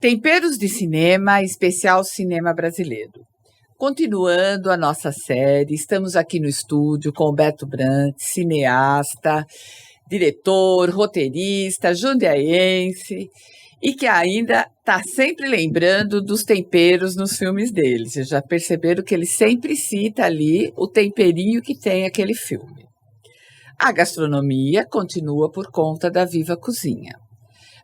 Temperos de Cinema, especial Cinema Brasileiro. Continuando a nossa série, estamos aqui no estúdio com o Beto Brant, cineasta, diretor, roteirista, jundiaense, e que ainda está sempre lembrando dos temperos nos filmes dele. Vocês já perceberam que ele sempre cita ali o temperinho que tem aquele filme. A gastronomia continua por conta da Viva Cozinha.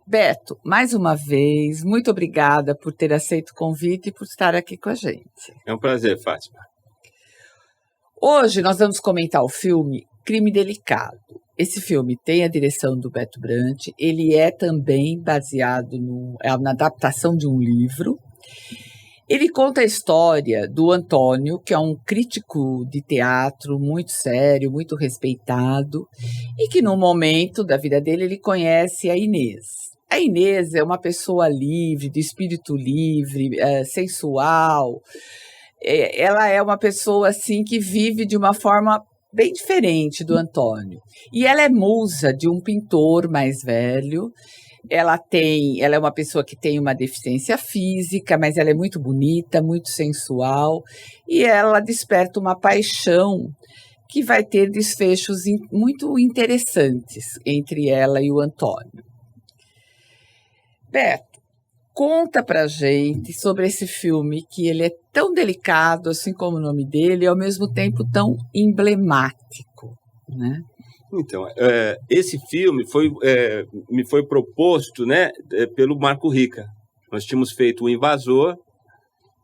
Beto, mais uma vez, muito obrigada por ter aceito o convite e por estar aqui com a gente. É um prazer, Fátima. Hoje nós vamos comentar o filme Crime Delicado. Esse filme tem a direção do Beto Brant, ele é também baseado na adaptação de um livro. Ele conta a história do Antônio, que é um crítico de teatro muito sério, muito respeitado, e que num momento da vida dele ele conhece a Inês. A Inês é uma pessoa livre, de espírito livre, sensual. Ela é uma pessoa assim que vive de uma forma bem diferente do Antônio. E ela é musa de um pintor mais velho. Ela é uma pessoa que tem uma deficiência física, mas ela é muito bonita, muito sensual, e ela desperta uma paixão que vai ter desfechos muito interessantes entre ela e o Antônio. Beto, conta pra gente sobre esse filme, que ele é tão delicado, assim como o nome dele, e ao mesmo tempo tão emblemático, né? Então, esse filme me foi proposto, né, pelo Marco Rica. Nós tínhamos feito O Invasor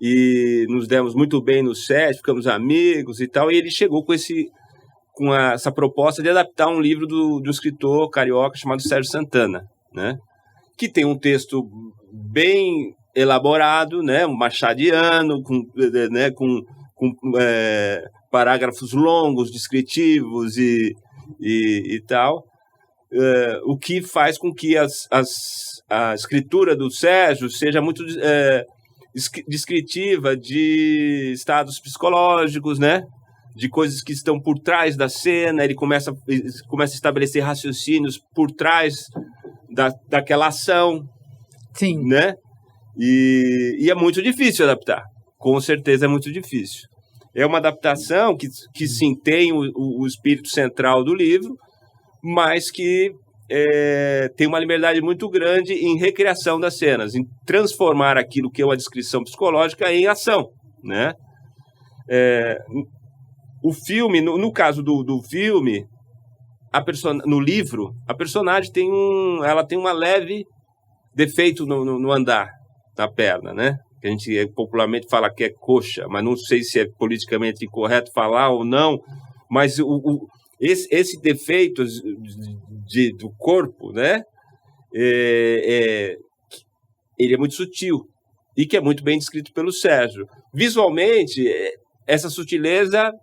e nos demos muito bem no set, ficamos amigos e tal, e ele chegou com essa proposta de adaptar um livro de um escritor carioca chamado Sérgio Santana, né, que tem um texto bem elaborado, né, um machadiano, com parágrafos longos, descritivos e tal, o que faz com que a escritura do Sérgio seja muito descritiva de estados psicológicos, né? De coisas que estão por trás da cena. Ele começa a estabelecer raciocínios por trás daquela ação. Sim. Né? E é muito difícil adaptar, com certeza é muito difícil. É uma adaptação que sim, tem o espírito central do livro, mas que tem uma liberdade muito grande em recriação das cenas, em transformar aquilo que é uma descrição psicológica em ação, né? O filme, no caso do filme, no livro, a personagem tem uma leve defeito no andar, na perna, né? Que a gente popularmente fala que é coxa, mas não sei se é politicamente incorreto falar ou não, mas esse defeito do corpo, né, ele é muito sutil e que é muito bem descrito pelo Sérgio. Visualmente, essa sutileza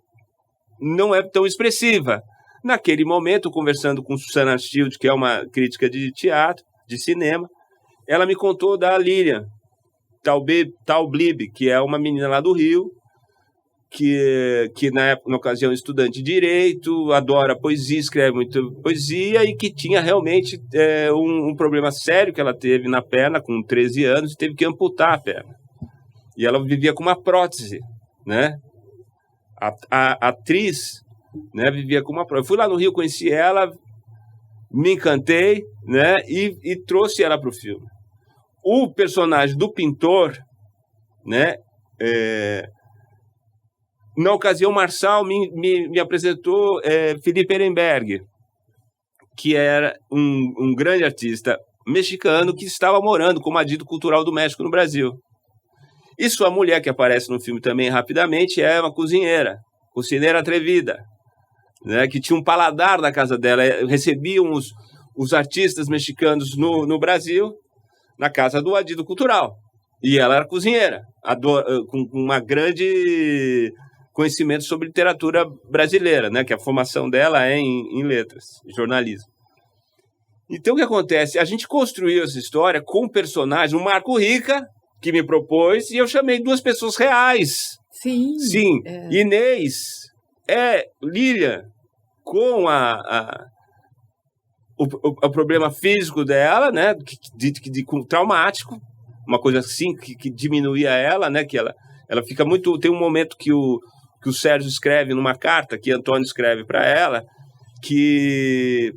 não é tão expressiva. Naquele momento, conversando com Susana Schild, que é uma crítica de teatro, de cinema, ela me contou da Lilian Taublib, que é uma menina lá do Rio, que na ocasião é estudante de Direito, adora poesia, escreve muito poesia, e que tinha realmente um problema sério que ela teve na perna com 13 anos e teve que amputar a perna. E ela vivia com uma prótese, né? A atriz, né, vivia com uma prótese. Eu fui lá no Rio, conheci ela, me encantei, né, e trouxe ela para o filme. O personagem do pintor, né, na ocasião, Marçal me apresentou Felipe Ehrenberg, que era um grande artista mexicano que estava morando como adito cultural do México no Brasil. E sua mulher, que aparece no filme também rapidamente, é uma cozinheira atrevida, né, que tinha um paladar na casa dela. Recebiam os artistas mexicanos no Brasil, na casa do adito cultural. E ela era cozinheira, com uma grande conhecimento sobre literatura brasileira, né? Que a formação dela é em letras, jornalismo. Então, o que acontece? A gente construiu essa história com um personagem, o Marco Rica, que me propôs, e eu chamei duas pessoas reais. Sim. Inês Lilian, com o problema físico dela, né, traumático, uma coisa assim, que diminuía ela, né? Que ela fica muito... Tem um momento que o Sérgio escreve numa carta, que Antônio escreve para ela, que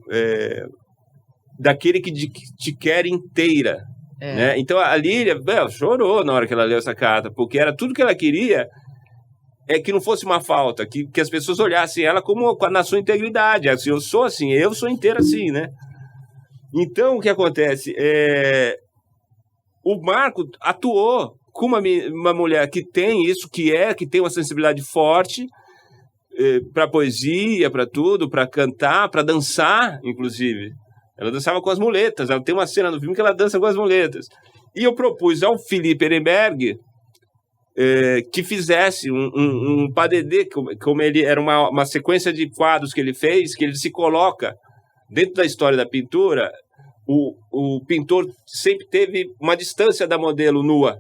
daquele que te quer inteira. Né? Então a Lília chorou na hora que ela leu essa carta, porque era tudo que ela queria que não fosse uma falta, que as pessoas olhassem ela como na sua integridade. Assim, eu sou assim, eu sou inteira assim, né? Então, o que acontece? O Marco atuou com uma mulher que tem isso, que tem uma sensibilidade forte para poesia, para tudo, para cantar, para dançar, inclusive. Ela dançava com as muletas. Ela tem uma cena no filme que ela dança com as muletas. E eu propus ao Felipe Ehrenberg que fizesse um padedê, como ele era uma sequência de quadros que ele fez, que ele se coloca dentro da história da pintura. O pintor sempre teve uma distância da modelo nua,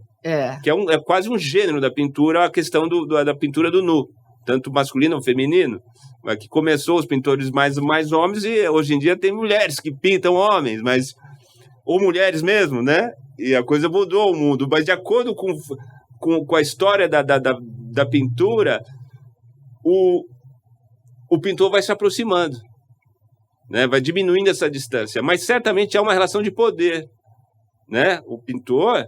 que é quase um gênero da pintura, a questão da pintura do nu, tanto masculino ou feminino, que começou os pintores mais homens, e hoje em dia tem mulheres que pintam homens, ou mulheres mesmo, né? E a coisa mudou o mundo, mas de acordo com a história da pintura, o pintor vai se aproximando, né? Vai diminuindo essa distância, mas certamente há uma relação de poder, né? O pintor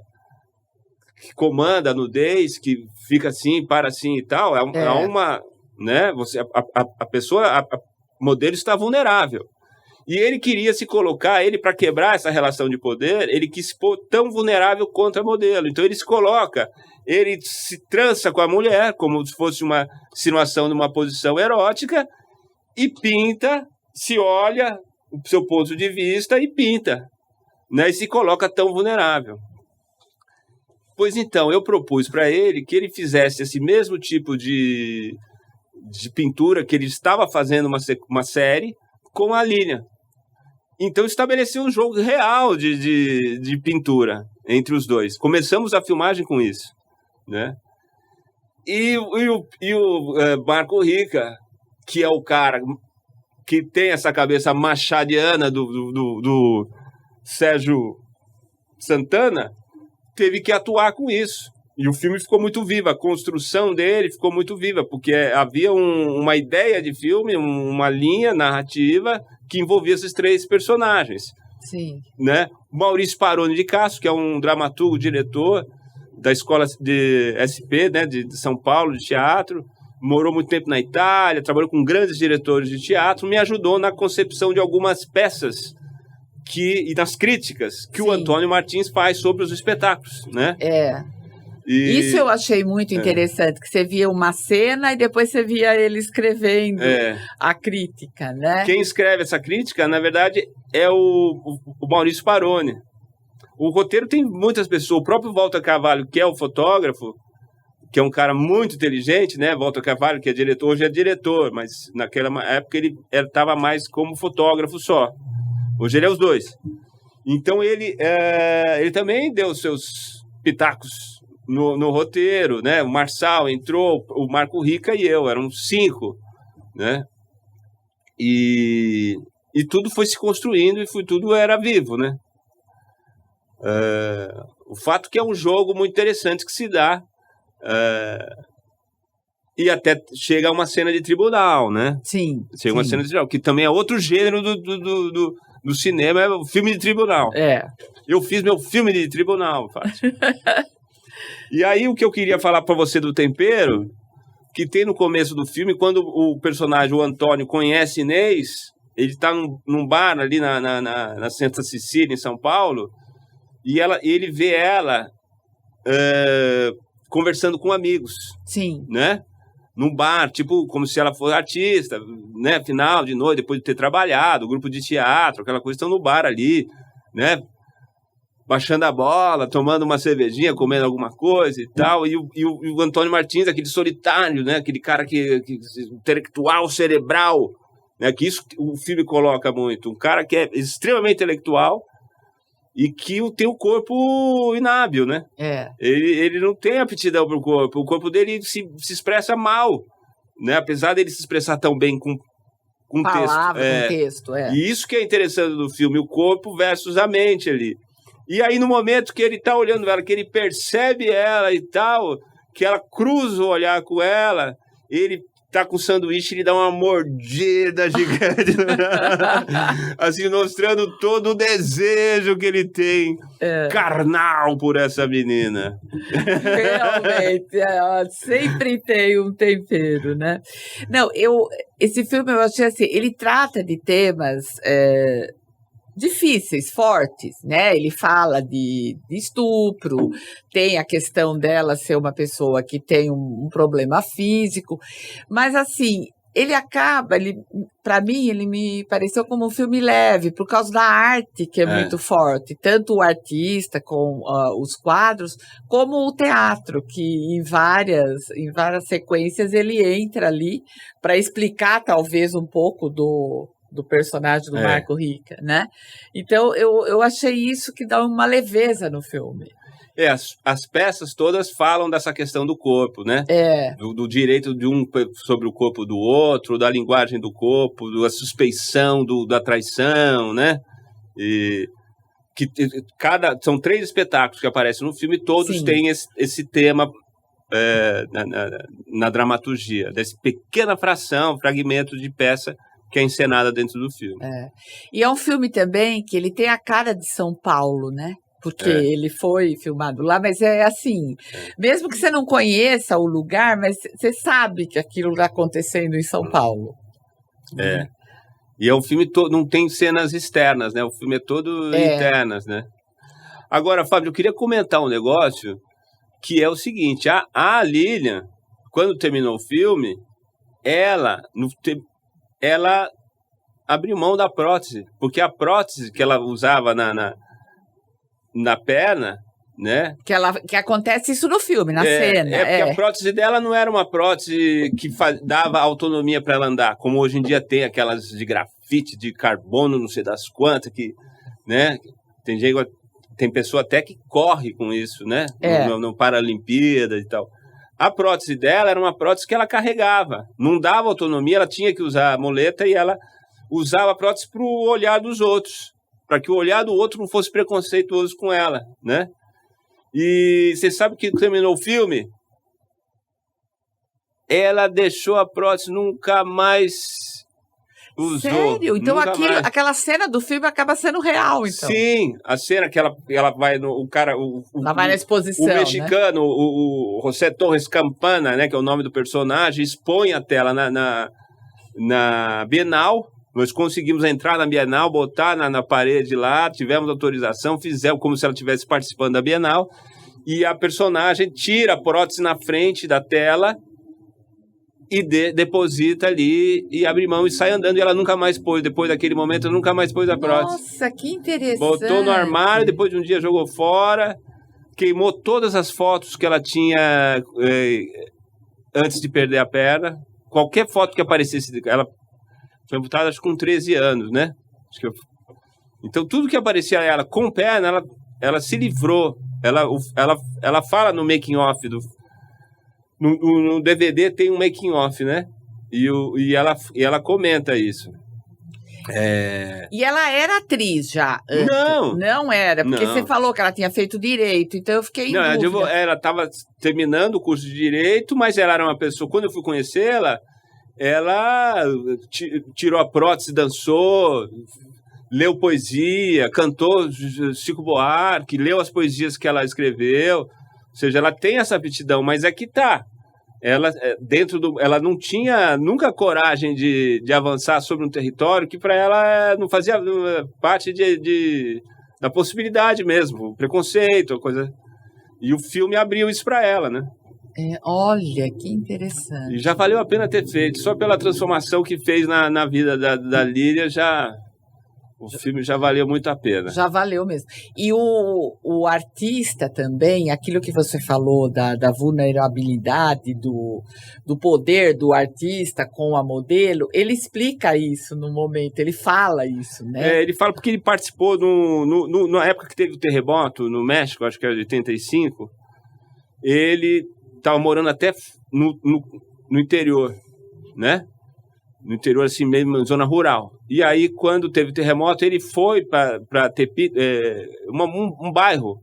que comanda a nudez, que fica assim, para assim e tal, é uma, né? A pessoa, a modelo está vulnerável. E ele queria se colocar, para quebrar essa relação de poder, ele quis se pôr tão vulnerável quanto a modelo. Então ele se coloca, ele se trança com a mulher, como se fosse uma insinuação de uma posição erótica, e pinta, se olha o seu ponto de vista e pinta, né? E se coloca tão vulnerável. Pois então, eu propus para ele que ele fizesse esse mesmo tipo de pintura que ele estava fazendo uma série com a Lília. Então estabeleceu um jogo real de pintura entre os dois. Começamos a filmagem com isso, né? E o Marco Rica, que é o cara que tem essa cabeça machadiana do Sérgio Santana, teve que atuar com isso. E o filme ficou muito vivo, a construção dele ficou muito viva, porque havia uma ideia de filme, uma linha narrativa que envolvia esses três personagens. Sim. Né? Maurício Paroni de Castro, que é um dramaturgo, diretor da escola de SP, né, de São Paulo, de teatro, morou muito tempo na Itália, trabalhou com grandes diretores de teatro, me ajudou na concepção de algumas peças e nas críticas que o Antônio Martins faz sobre os espetáculos, né? Isso eu achei muito interessante, que você via uma cena e depois você via ele escrevendo a crítica, né? Quem escreve essa crítica, na verdade, é o Maurício Paroni. O roteiro tem muitas pessoas, o próprio Walter Carvalho, que é o fotógrafo, que é um cara muito inteligente, né? Walter Carvalho, que é diretor, hoje é diretor, mas naquela época ele estava mais como fotógrafo só. Hoje ele é os dois. Então ele também deu seus pitacos no roteiro, né? O Marçal entrou, o Marco Rica e eu, eram 5, né? E tudo foi se construindo e tudo era vivo, né? O fato que é um jogo muito interessante que se dá, e até chega a uma cena de tribunal, né? Sim. Chega uma cena de tribunal, que também é outro gênero do cinema, é o filme de tribunal. Eu fiz meu filme de tribunal, Fátima. E aí o que eu queria falar para você do tempero, que tem no começo do filme, quando o personagem, o Antônio, conhece Inês, ele está num bar ali na Santa Cecília, em São Paulo, e ele vê ela conversando com amigos. Sim. Né? Num bar, tipo, como se ela fosse artista, né? Final de noite, depois de ter trabalhado, grupo de teatro, aquela coisa, estão no bar ali, né? Baixando a bola, tomando uma cervejinha, comendo alguma coisa e tal, e o Antônio Martins, aquele solitário, né? Aquele cara que intelectual, cerebral, né? Que isso o filme coloca muito, um cara que é extremamente intelectual e que tem o corpo inábil, né? Ele não tem aptidão para o corpo dele se expressa mal, né? Apesar dele se expressar tão bem com palavra, texto. Com texto, E isso que é interessante do filme, o corpo versus a mente ali. E aí, no momento que ele tá olhando ela, que ele percebe ela e tal, que ela cruza o olhar com ela, ele tá com o sanduíche, ele dá uma mordida gigante, assim, mostrando todo o desejo que ele tem, carnal, por essa menina. Realmente, sempre tem um tempero, né? Não, esse filme, eu achei assim, ele trata de temas difíceis, fortes, né? Ele fala de estupro, tem a questão dela ser uma pessoa que tem um problema físico, mas assim, para mim, ele me pareceu como um filme leve, por causa da arte que é muito forte, tanto o artista com os quadros, como o teatro, que em várias sequências ele entra ali para explicar talvez um pouco do personagem do Marco Rica, né? Então, eu achei isso que dá uma leveza no filme. As peças todas falam dessa questão do corpo, né? Do direito de um sobre o corpo do outro, da linguagem do corpo, da suspeição, da traição, né? São 3 espetáculos que aparecem no filme, todos têm esse tema na dramaturgia, dessa pequena fragmento de peça que é encenada dentro do filme. E é um filme também que ele tem a cara de São Paulo, né? Porque ele foi filmado lá, mas é assim, mesmo que você não conheça o lugar, mas você sabe que aquilo está acontecendo em São Paulo. E é um filme não tem cenas externas, né? O filme é todo internas, né? Agora, Fábio, eu queria comentar um negócio que é o seguinte, a Lilian, quando terminou o filme, ela abriu mão da prótese, porque a prótese que ela usava na perna, né? Que acontece isso no filme, na cena. Porque a prótese dela não era uma prótese que dava autonomia para ela andar, como hoje em dia tem aquelas de grafite, de carbono, não sei das quantas, que, né? Tem pessoa até que corre com isso, né? No Paralimpíada e tal. A prótese dela era uma prótese que ela carregava, não dava autonomia, ela tinha que usar a muleta e ela usava a prótese para o olhar dos outros, para que o olhar do outro não fosse preconceituoso com ela, né? E você sabe que terminou o filme? Ela deixou a prótese, nunca mais usou. Sério? Então aquela cena do filme acaba sendo real, então. Sim, a cena que ela vai ela vai na exposição, o mexicano, né? o José Torres Campana, né, que é o nome do personagem, expõe a tela na Bienal. Nós conseguimos entrar na Bienal, botar na parede lá, tivemos autorização, fizemos como se ela estivesse participando da Bienal, e a personagem tira a prótese na frente da tela e deposita ali e abre mão e sai andando, e ela nunca mais pôs, depois daquele momento, nunca mais pôs a prótese. Nossa, que interessante! Botou no armário, depois de um dia jogou fora, queimou todas as fotos que ela tinha antes de perder a perna, qualquer foto que aparecesse, ela foi amputada, acho que com 13 anos, né? Então, tudo que aparecia ela com perna, ela se livrou. Ela fala no making off no DVD tem um making off, né? E ela comenta isso. E ela era atriz já? Não era, porque você falou que ela tinha feito direito, então eu fiquei em dúvida. Ela estava terminando o curso de direito, mas ela era uma pessoa, quando eu fui conhecê-la, ela tirou a prótese, dançou, leu poesia, cantou Chico Buarque, leu as poesias que ela escreveu. Ou seja, ela tem essa aptidão, mas é que tá. Ela não tinha nunca coragem de avançar sobre um território que para ela não fazia parte da possibilidade mesmo, preconceito, coisa. E o filme abriu isso para ela, né? Olha, que interessante. E já valeu a pena ter feito, só pela transformação que fez na vida da Lília, o filme já valeu muito a pena. Já valeu mesmo. E o artista também, aquilo que você falou da vulnerabilidade, do poder do artista com a modelo, ele explica isso no momento, ele fala isso, né? Ele fala porque ele participou na época que teve o terremoto no México, acho que era de 85, ele estava morando até no interior, né? no interior, assim, mesmo zona rural. E aí, quando teve terremoto, ele foi para Tepito, um bairro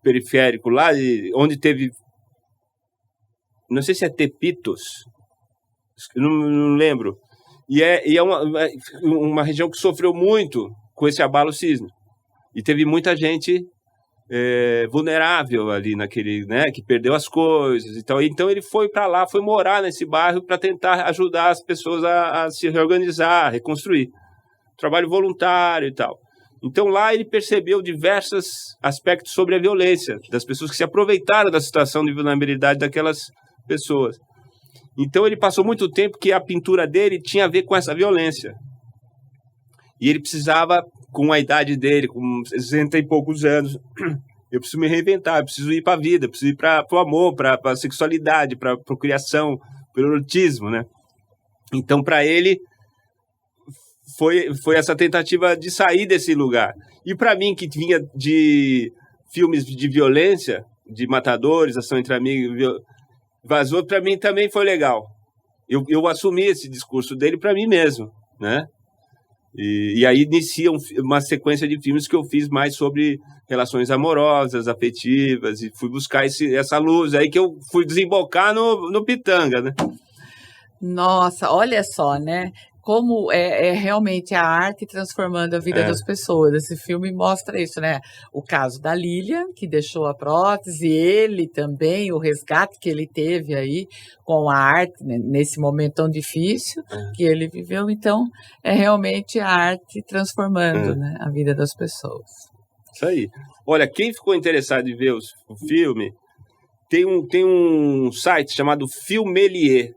periférico lá, onde teve, não sei se é Tepitos, não lembro, e é uma região que sofreu muito com esse abalo sísmico, e teve muita gente vulnerável ali naquele, né, que perdeu as coisas e tal. Então ele foi para lá, foi morar nesse bairro para tentar ajudar as pessoas a se reorganizar, a reconstruir. Trabalho voluntário e tal. Então lá ele percebeu diversos aspectos sobre a violência, das pessoas que se aproveitaram da situação de vulnerabilidade daquelas pessoas. Então ele passou muito tempo que a pintura dele tinha a ver com essa violência. E ele precisava, com a idade dele, com 60 e poucos anos, eu preciso me reinventar, eu preciso ir para a vida, eu preciso ir para o amor, para a sexualidade, para a procriação, para o erotismo, né? Então, para ele, foi essa tentativa de sair desse lugar. E para mim, que vinha de filmes de violência, de matadores, ação entre amigos, vazou, para mim também foi legal. Eu assumi esse discurso dele para mim mesmo, né? E aí inicia uma sequência de filmes que eu fiz mais sobre relações amorosas, afetivas, e fui buscar essa luz aí que eu fui desembocar no Pitanga, né? Nossa, olha só, né? Como é realmente a arte transformando a vida das pessoas. Esse filme mostra isso, né? O caso da Lilian, que deixou a prótese, ele também, o resgate que ele teve aí com a arte, né, nesse momento tão difícil que ele viveu. Então, é realmente a arte transformando, né, a vida das pessoas. Isso aí. Olha, quem ficou interessado em ver o filme, tem um site chamado Filmelier.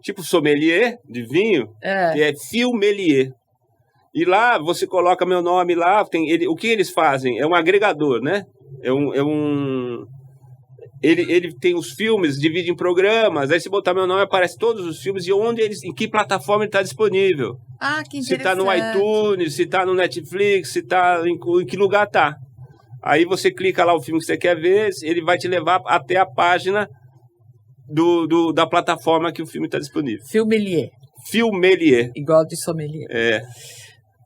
Tipo sommelier de vinho, que é Filmelier. E lá você coloca meu nome lá, o que eles fazem? É um agregador, né? Ele tem os filmes, divide em programas, aí se botar meu nome aparece todos os filmes e em que plataforma ele está disponível. Ah, que interessante. Se está no iTunes, se está no Netflix, se está em que lugar está. Aí você clica lá o filme que você quer ver, ele vai te levar até a página da plataforma que o filme está disponível. Filmelier. Igual de sommelier. É.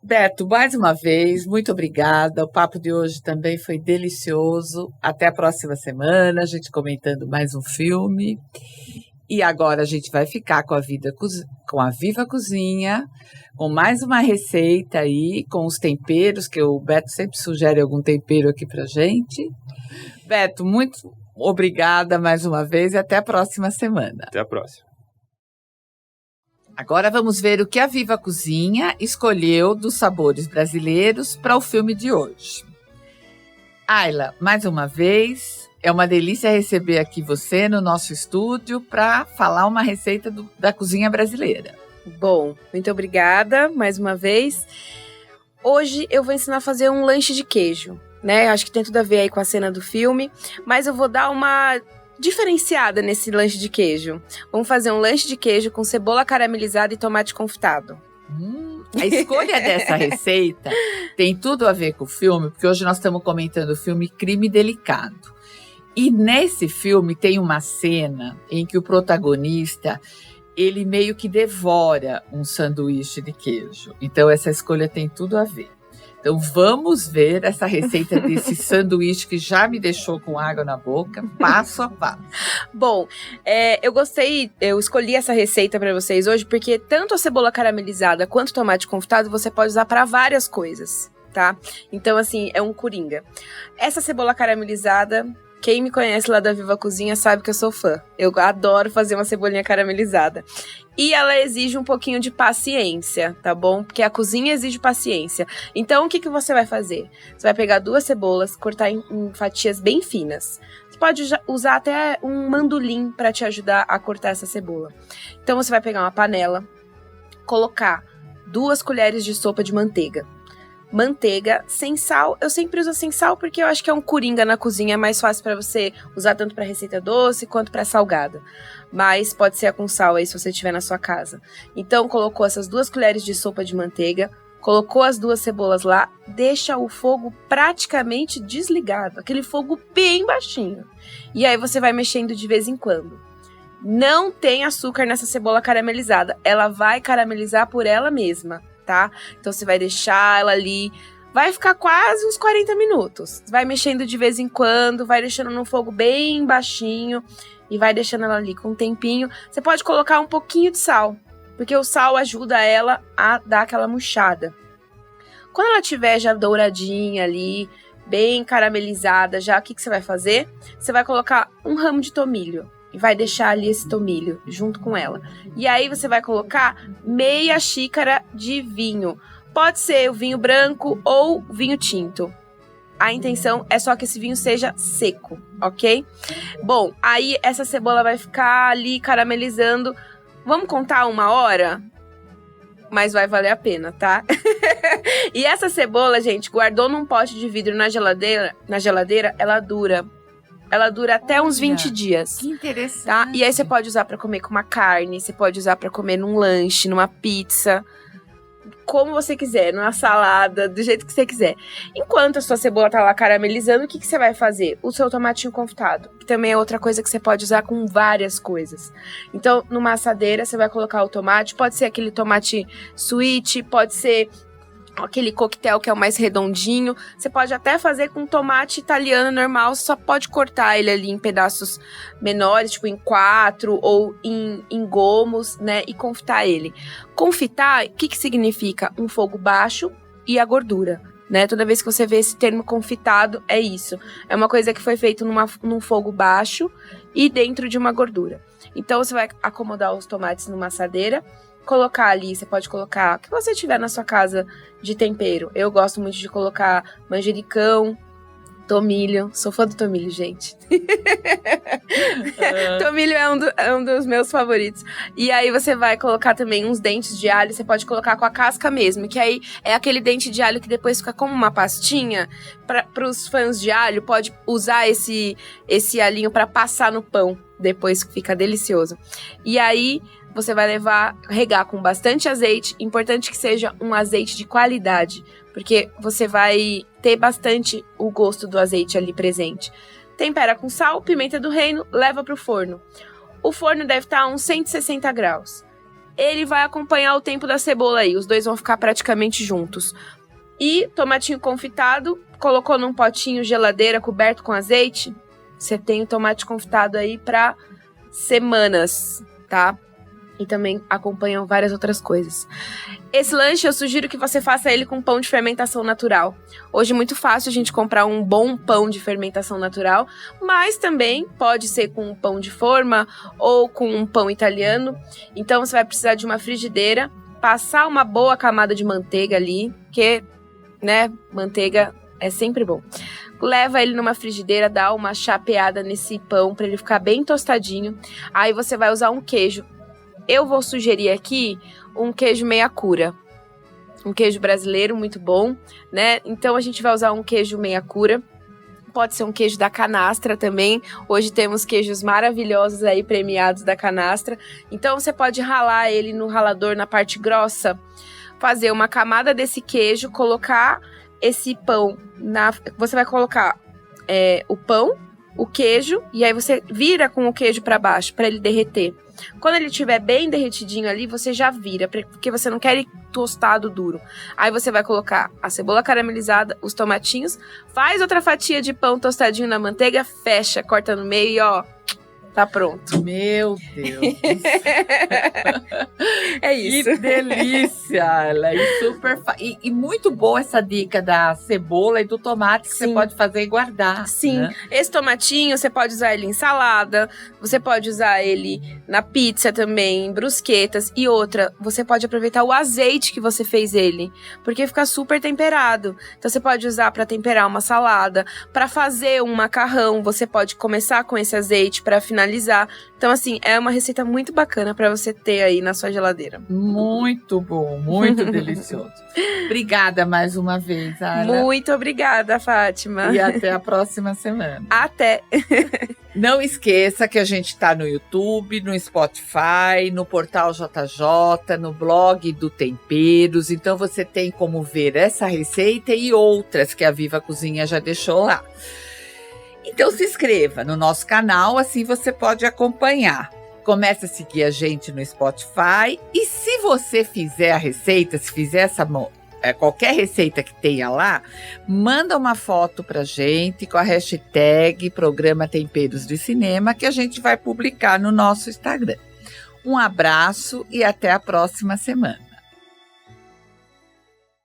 Beto, mais uma vez, muito obrigada. O papo de hoje também foi delicioso. Até a próxima semana, a gente comentando mais um filme. E agora a gente vai ficar com a Viva Cozinha, com mais uma receita aí, com os temperos, que o Beto sempre sugere algum tempero aqui pra gente. Beto, muito obrigada mais uma vez e até a próxima semana. Até a próxima. Agora vamos ver o que a Viva Cozinha escolheu dos sabores brasileiros para o filme de hoje. Ayla, mais uma vez, é uma delícia receber aqui você no nosso estúdio para falar uma receita da cozinha brasileira. Bom, muito obrigada mais uma vez. Hoje eu vou ensinar a fazer um lanche de queijo, né? Acho que tem tudo a ver aí com a cena do filme, mas eu vou dar uma diferenciada nesse lanche de queijo. Vamos fazer um lanche de queijo com cebola caramelizada e tomate confitado. A escolha dessa receita tem tudo a ver com o filme, porque hoje nós estamos comentando o filme Crime Delicado. E nesse filme tem uma cena em que o protagonista, ele meio que devora um sanduíche de queijo. Então essa escolha tem tudo a ver. Então vamos ver essa receita desse sanduíche que já me deixou com água na boca, passo a passo. Bom, eu escolhi essa receita para vocês hoje porque tanto a cebola caramelizada quanto o tomate confitado você pode usar para várias coisas, tá? Então assim, é um coringa. Essa cebola caramelizada, quem me conhece lá da Viva Cozinha sabe que eu sou fã. Eu adoro fazer uma cebolinha caramelizada. E ela exige um pouquinho de paciência, tá bom? Porque a cozinha exige paciência. Então, o que você vai fazer? Você vai pegar 2 cebolas, cortar em fatias bem finas. Você pode usar até um mandolim para te ajudar a cortar essa cebola. Então, você vai pegar uma panela, colocar 2 colheres de sopa de manteiga. Manteiga sem sal, eu sempre uso sem sal porque eu acho que é um coringa na cozinha, é mais fácil para você usar tanto para receita doce quanto para salgada, mas pode ser com sal aí se você tiver na sua casa. Então colocou essas 2 colheres de sopa de manteiga, colocou as 2 cebolas lá, deixa o fogo praticamente desligado, aquele fogo bem baixinho, e aí você vai mexendo de vez em quando. Não tem açúcar nessa cebola caramelizada. Ela vai caramelizar por ela mesma, tá? Então você vai deixar ela ali. Vai ficar quase uns 40 minutos. Vai mexendo de vez em quando, vai deixando no fogo bem baixinho e vai deixando ela ali com um tempinho. Você pode colocar um pouquinho de sal, porque o sal ajuda ela a dar aquela murchada. Quando ela tiver já douradinha ali, bem caramelizada, já o que você vai fazer? Você vai colocar um ramo de tomilho e vai deixar ali esse tomilho junto com ela. E aí você vai colocar meia xícara de vinho. Pode ser o vinho branco ou vinho tinto. A intenção é só que esse vinho seja seco, ok? Bom, aí essa cebola vai ficar ali caramelizando. Vamos contar 1 hora? Mas vai valer a pena, tá? E essa cebola, gente, guardou num pote de vidro na geladeira, ela dura até uns 20 dias. Que interessante. Tá? E aí você pode usar pra comer com uma carne, você pode usar pra comer num lanche, numa pizza, como você quiser, numa salada, do jeito que você quiser. Enquanto a sua cebola tá lá caramelizando, o que você vai fazer? O seu tomatinho confitado, que também é outra coisa que você pode usar com várias coisas. Então, numa assadeira, você vai colocar o tomate, pode ser aquele tomate sweet, pode ser aquele coquetel que é o mais redondinho. Você pode até fazer com tomate italiano normal, você só pode cortar ele ali em pedaços menores, tipo em 4 ou em gomos, né, e confitar ele. Confitar, o que significa? Um fogo baixo e a gordura, né? Toda vez que você vê esse termo confitado, é isso. É uma coisa que foi feita num fogo baixo e dentro de uma gordura. Então você vai acomodar os tomates numa assadeira, colocar ali, você pode colocar o que você tiver na sua casa de tempero. Eu gosto muito de colocar manjericão, tomilho. Sou fã do tomilho, gente. Tomilho é um dos meus favoritos. E aí você vai colocar também uns dentes de alho. Você pode colocar com a casca mesmo, que aí é aquele dente de alho que depois fica como uma pastinha. Para os fãs de alho, pode usar esse alhinho para passar no pão. Depois fica delicioso. E aí você vai regar com bastante azeite. Importante que seja um azeite de qualidade, porque você vai ter bastante o gosto do azeite ali presente. Tempera com sal, pimenta do reino, leva para o forno. O forno deve estar a uns 160 graus. Ele vai acompanhar o tempo da cebola aí, os dois vão ficar praticamente juntos. E tomatinho confitado, colocou num potinho geladeira coberto com azeite, você tem o tomate confitado aí para semanas, tá? E também acompanham várias outras coisas. Esse lanche eu sugiro que você faça ele com pão de fermentação natural. Hoje é muito fácil a gente comprar um bom pão de fermentação natural, mas também pode ser com um pão de forma ou com um pão italiano. Então você vai precisar de uma frigideira, passar uma boa camada de manteiga ali, que, né, manteiga é sempre bom. Leva ele numa frigideira, dá uma chapeada nesse pão para ele ficar bem tostadinho. Aí você vai usar um queijo. Eu vou sugerir aqui um queijo meia cura. Um queijo brasileiro muito bom, né? Então a gente vai usar um queijo meia cura. Pode ser um queijo da Canastra também. Hoje temos queijos maravilhosos aí premiados da Canastra. Então você pode ralar ele no ralador na parte grossa, fazer uma camada desse queijo, colocar esse pão você vai colocar o pão, o queijo, e aí você vira com o queijo para baixo para ele derreter. Quando ele estiver bem derretidinho ali, você já vira, porque você não quer ele tostado duro. Aí você vai colocar a cebola caramelizada, os tomatinhos, faz outra fatia de pão tostadinho na manteiga, fecha, corta no meio e ó, tá pronto. Meu Deus. É isso. Que delícia! Ela é super e muito boa essa dica da cebola e do tomate que Sim. você pode fazer e guardar. Sim, né? Esse tomatinho você pode usar ele em salada, você pode usar ele na pizza também, em brusquetas. E outra, você pode aproveitar o azeite que você fez ele, porque fica super temperado. Então você pode usar para temperar uma salada, para fazer um macarrão, você pode começar com esse azeite para finalizar. Então, assim, é uma receita muito bacana para você ter aí na sua geladeira. Muito bom, muito delicioso. Obrigada mais uma vez, Ayla. Muito obrigada, Fátima. E até a próxima semana. Até! Não esqueça que a gente está no YouTube, no Spotify, no Portal JJ, no blog do Temperos. Então você tem como ver essa receita e outras que a Viva Cozinha já deixou lá. Então se inscreva no nosso canal, assim você pode acompanhar. Começa a seguir a gente no Spotify. E se você fizer a receita, se fizer qualquer receita que tenha lá, manda uma foto pra gente com a hashtag Programa Temperos de Cinema, que a gente vai publicar no nosso Instagram. Um abraço e até a próxima semana.